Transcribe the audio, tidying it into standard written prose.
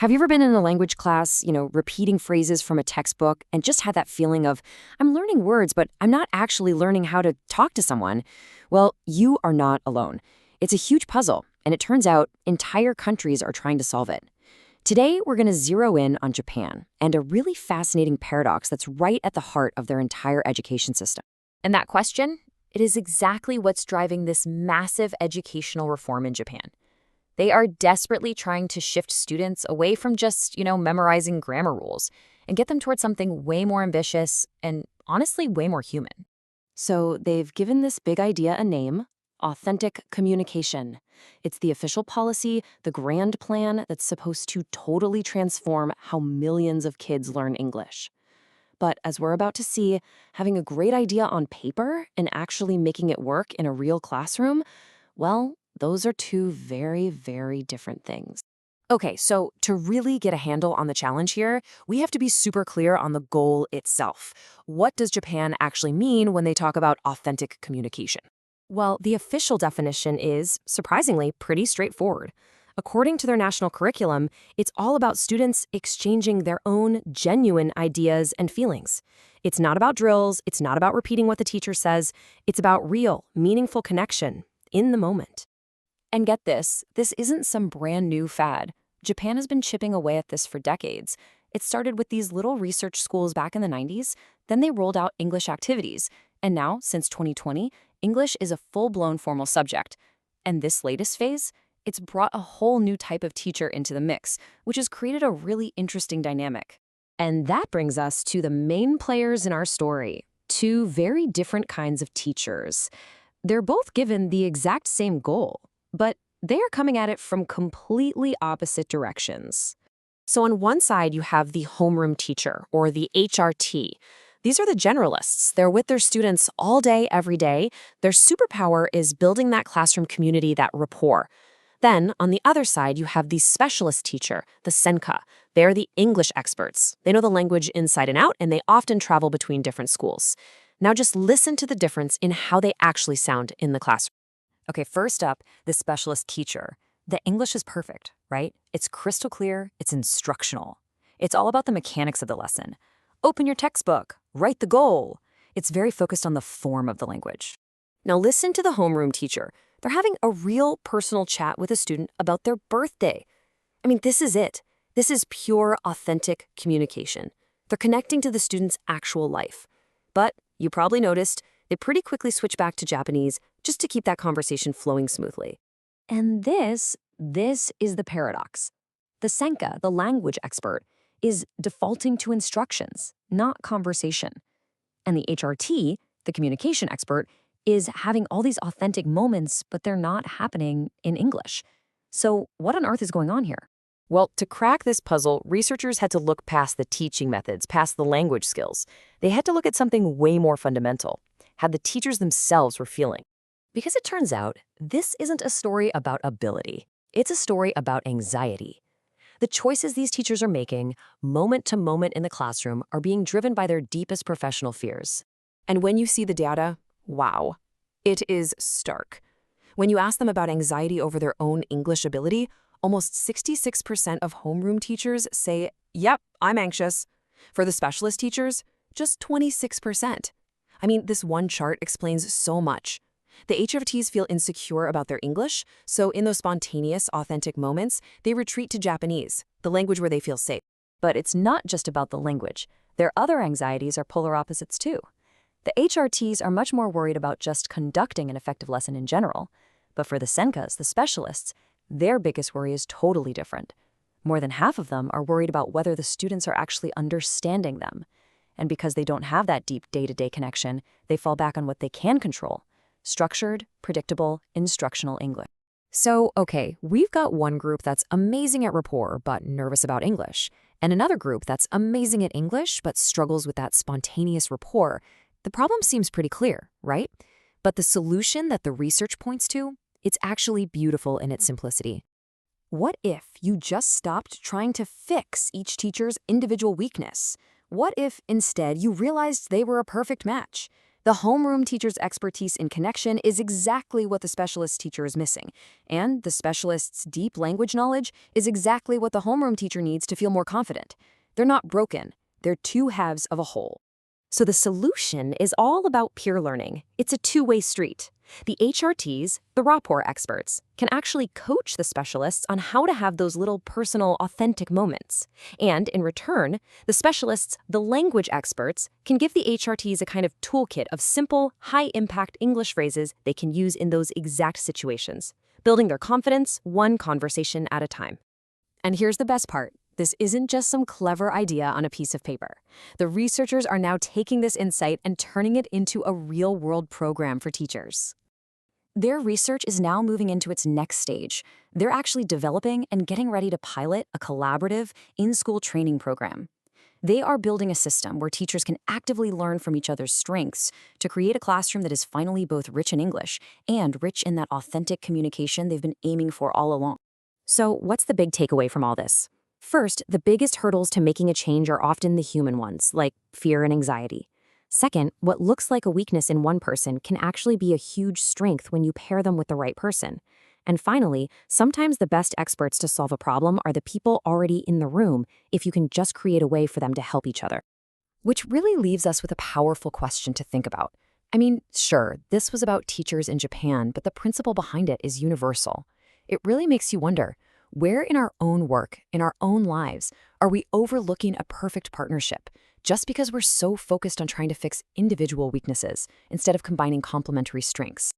Have you ever been in a language class, repeating phrases from a textbook and just had that feeling of, I'm learning words, but I'm not actually learning how to talk to someone? Well, you are not alone. It's a huge puzzle, and it turns out entire countries are trying to solve it. Today, we're going to zero in on Japan and a really fascinating paradox that's right at the heart of their entire education system. And that question? It is exactly what's driving this massive educational reform in Japan. They are desperately trying to shift students away from just, memorizing grammar rules and get them towards something way more ambitious and honestly way more human. So they've given this big idea a name: authentic communication. It's the official policy, the grand plan that's supposed to totally transform how millions of kids learn English. But as we're about to see, having a great idea on paper and actually making it work in a real classroom, well, those are two very, very different things. Okay, so to really get a handle on the challenge here, we have to be super clear on the goal itself. What does Japan actually mean when they talk about authentic communication? Well, the official definition is, surprisingly, pretty straightforward. According to their national curriculum, it's all about students exchanging their own genuine ideas and feelings. It's not about drills, it's not about repeating what the teacher says, it's about real, meaningful connection in the moment. And get this isn't some brand new fad. Japan has been chipping away at this for decades. It started with these little research schools back in the 90s, then they rolled out English activities, and now, since 2020, English is a full-blown formal subject. And this latest phase, it's brought a whole new type of teacher into the mix, which has created a really interesting dynamic. And that brings us to the main players in our story, two very different kinds of teachers. They're both given the exact same goal, but they are coming at it from completely opposite directions. So on one side, you have the homeroom teacher, or the HRT. These are the generalists. They're with their students all day, every day. Their superpower is building that classroom community, that rapport. Then, on the other side, you have the specialist teacher, the senka. They're the English experts. They know the language inside and out, and they often travel between different schools. Now just listen to the difference in how they actually sound in the classroom. Okay, first up, the specialist teacher. The English is perfect, right? It's crystal clear, it's instructional. It's all about the mechanics of the lesson. Open your textbook, write the goal. It's very focused on the form of the language. Now listen to the homeroom teacher. They're having a real personal chat with a student about their birthday. I mean, this is it. This is pure, authentic communication. They're connecting to the student's actual life. But you probably noticed, they pretty quickly switch back to Japanese just to keep that conversation flowing smoothly. And this is the paradox. The senka, the language expert, is defaulting to instructions, not conversation. And the HRT, the communication expert, is having all these authentic moments, but they're not happening in English. So what on earth is going on here? Well, to crack this puzzle, researchers had to look past the teaching methods, past the language skills. They had to look at something way more fundamental, how the teachers themselves were feeling. Because it turns out, this isn't a story about ability. It's a story about anxiety. The choices these teachers are making, moment to moment in the classroom, are being driven by their deepest professional fears. And when you see the data, wow, it is stark. When you ask them about anxiety over their own English ability, almost 66% of homeroom teachers say, yep, I'm anxious. For the specialist teachers, just 26%. I mean, this one chart explains so much. The HRTs feel insecure about their English, so in those spontaneous, authentic moments, they retreat to Japanese, the language where they feel safe. But it's not just about the language. Their other anxieties are polar opposites too. The HRTs are much more worried about just conducting an effective lesson in general. But for the senkas, the specialists, their biggest worry is totally different. More than half of them are worried about whether the students are actually understanding them. And because they don't have that deep day-to-day connection, they fall back on what they can control: structured, predictable, instructional English. So, okay, we've got one group that's amazing at rapport but nervous about English, and another group that's amazing at English but struggles with that spontaneous rapport. The problem seems pretty clear, right? But the solution that the research points to, it's actually beautiful in its simplicity. What if you just stopped trying to fix each teacher's individual weakness? What if, instead, you realized they were a perfect match? The homeroom teacher's expertise in connection is exactly what the specialist teacher is missing, and the specialist's deep language knowledge is exactly what the homeroom teacher needs to feel more confident. They're not broken, they're two halves of a whole. So the solution is all about peer learning. It's a two-way street. The HRTs, the rapport experts, can actually coach the specialists on how to have those little personal, authentic moments. And in return, the specialists, the language experts, can give the HRTs a kind of toolkit of simple, high-impact English phrases they can use in those exact situations, building their confidence one conversation at a time. And here's the best part. This isn't just some clever idea on a piece of paper. The researchers are now taking this insight and turning it into a real-world program for teachers. Their research is now moving into its next stage. They're actually developing and getting ready to pilot a collaborative, in-school training program. They are building a system where teachers can actively learn from each other's strengths to create a classroom that is finally both rich in English and rich in that authentic communication they've been aiming for all along. So, what's the big takeaway from all this? First, the biggest hurdles to making a change are often the human ones, like fear and anxiety. Second, what looks like a weakness in one person can actually be a huge strength when you pair them with the right person. And finally, sometimes the best experts to solve a problem are the people already in the room if you can just create a way for them to help each other. Which really leaves us with a powerful question to think about. I mean, sure, this was about teachers in Japan, but the principle behind it is universal. It really makes you wonder, where in our own work, in our own lives, are we overlooking a perfect partnership just because we're so focused on trying to fix individual weaknesses instead of combining complementary strengths?